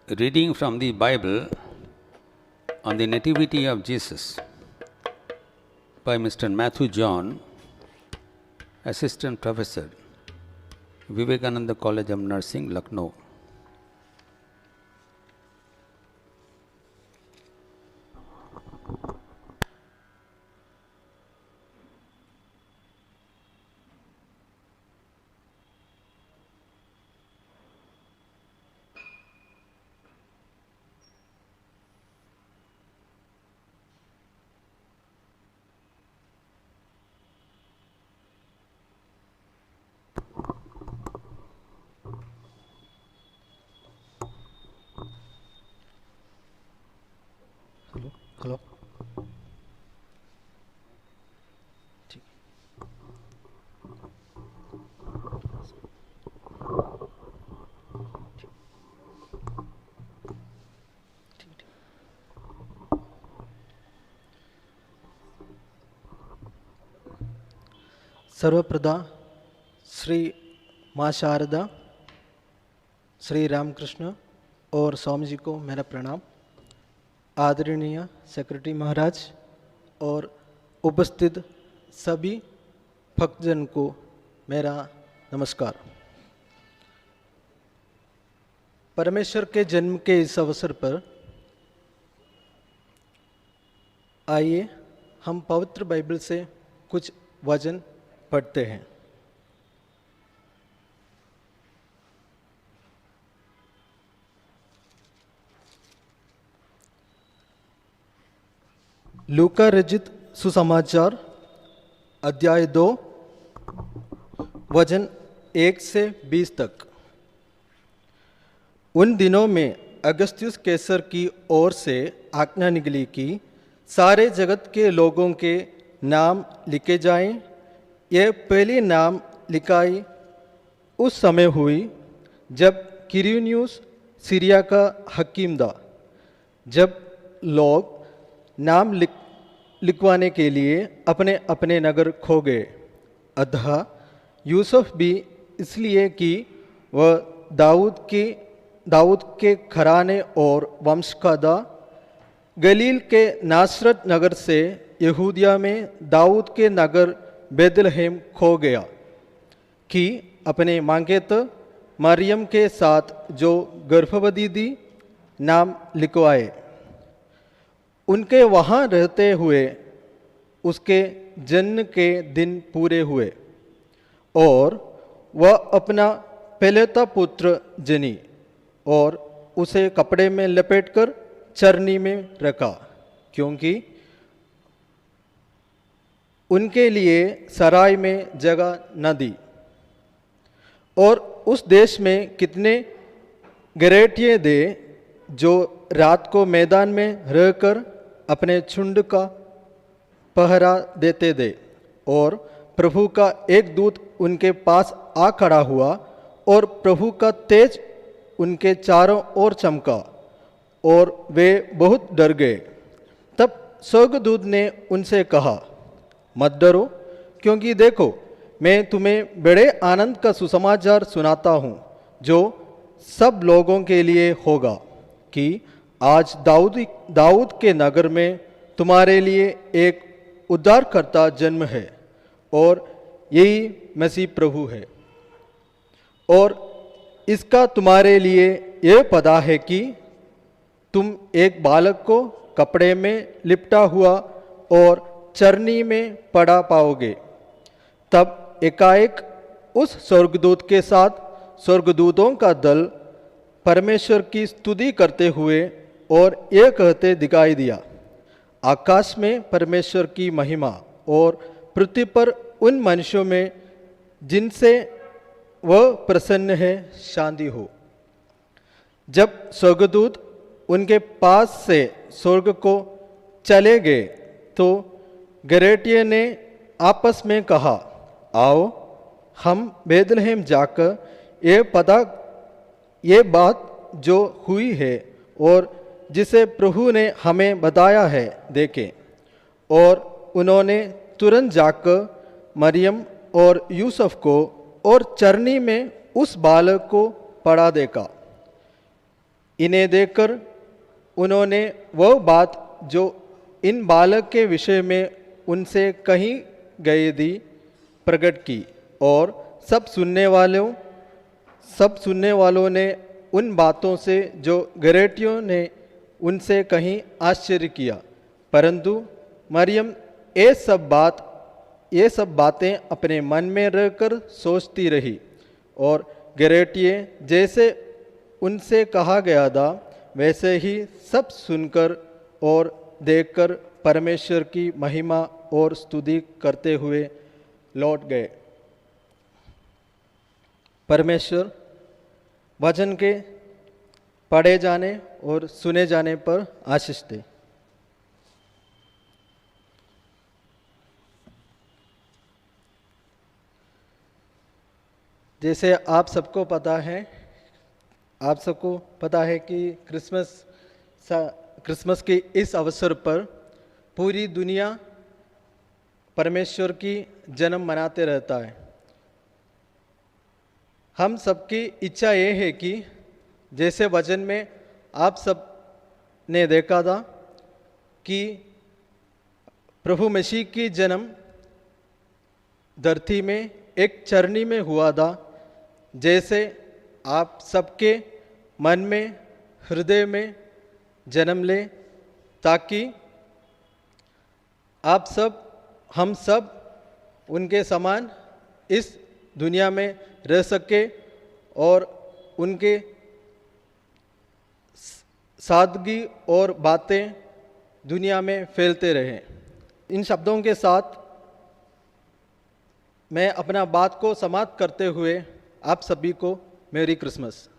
Reading from the Bible on the Nativity of Jesus by Mr. Matthew John, Assistant Professor, Vivekananda College of Nursing, Lucknow. Hello ठीक ठीक सर्वप्रदा श्री माँ शारदा, श्री रामकृष्ण और स्वामी जी को मेरा प्रणाम। आदरणीय सेक्रेटरी महाराज और उपस्थित सभी भक्तजन को मेरा नमस्कार। परमेश्वर के जन्म के इस अवसर पर आइए हम पवित्र बाइबल से कुछ वचन पढ़ते हैं। लूका रचित सुसमाचार अध्याय 2 वचन 1 से 20 तक। उन दिनों में अगस्त्युस कैसर की ओर से आज्ञा निकली कि सारे जगत के लोगों के नाम लिखे जाएं। यह पहली नाम लिखाई उस समय हुई जब किरिनियुस सीरिया का हकीम था। जब लोग नाम लिखवाने के लिए अपने अपने नगर खो गए। अतः यूसुफ भी इसलिए कि वह दाऊद के घराने और वंश का था, गलील के नासरत नगर से यहूदिया में दाऊद के नगर बेथलेहम खो गया कि अपने मांगेत मरियम के साथ जो गर्भवती थी नाम लिखवाए। उनके वहाँ रहते हुए उसके जन्म के दिन पूरे हुए और वह अपना पहलेता पुत्र जनी और उसे कपड़े में लपेटकर चरनी में रखा, क्योंकि उनके लिए सराय में जगह न दी। और उस देश में कितने गरेटिए थे जो रात को मैदान में रहकर अपने झुंड का पहरा देते थे। और प्रभु का एक दूत उनके पास आ खड़ा हुआ और प्रभु का तेज उनके चारों ओर चमका और वे बहुत डर गए। तब स्वर्गदूत ने उनसे कहा, मत डरो, क्योंकि देखो मैं तुम्हें बड़े आनंद का सुसमाचार सुनाता हूँ जो सब लोगों के लिए होगा, कि आज दाऊद के नगर में तुम्हारे लिए एक उद्धारकर्ता जन्म है और यही मसीह प्रभु है। और इसका तुम्हारे लिए यह पता है कि तुम एक बालक को कपड़े में लिपटा हुआ और चरनी में पड़ा पाओगे। तब एकाएक उस स्वर्गदूत के साथ स्वर्गदूतों का दल परमेश्वर की स्तुति करते हुए और ये कहते दिखाई दिया, आकाश में परमेश्वर की महिमा और पृथ्वी पर उन मनुष्यों में जिनसे वह प्रसन्न है शांति हो। जब स्वर्गदूत उनके पास से स्वर्ग को चले गए तो गरेटिए ने आपस में कहा, आओ हम बेथलेहम जाकर ये बात जो हुई है और जिसे प्रभु ने हमें बताया है देखें। और उन्होंने तुरंत जाकर मरियम और यूसुफ को और चरनी में उस बालक को पड़ा देखा। इन्हें देखकर उन्होंने वह बात जो इन बालक के विषय में उनसे कही गई थी प्रकट की, और सब सुनने वालों ने उन बातों से जो घरेटियों ने उनसे कहीं आश्चर्य किया। परंतु मरियम ये सब बातें अपने मन में रहकर सोचती रही, और घरेटिए जैसे उनसे कहा गया था वैसे ही सब सुनकर और देखकर परमेश्वर की महिमा और स्तुति करते हुए लौट गए। परमेश्वर वचन के पढ़े जाने और सुने जाने पर आशीष दे। जैसे आप सबको पता है कि क्रिसमस के इस अवसर पर पूरी दुनिया परमेश्वर की जन्म मनाते रहता है। हम सबकी इच्छा ये है कि जैसे वचन में आप सब ने देखा था कि प्रभु मसीह की जन्म धरती में एक चरनी में हुआ था, जैसे आप सबके मन में हृदय में जन्म ले, ताकि हम सब उनके समान इस दुनिया में रह सके और उनके सादगी और बातें दुनिया में फैलते रहें। इन शब्दों के साथ मैं अपना बात को समाप्त करते हुए आप सभी को मेरी क्रिसमस।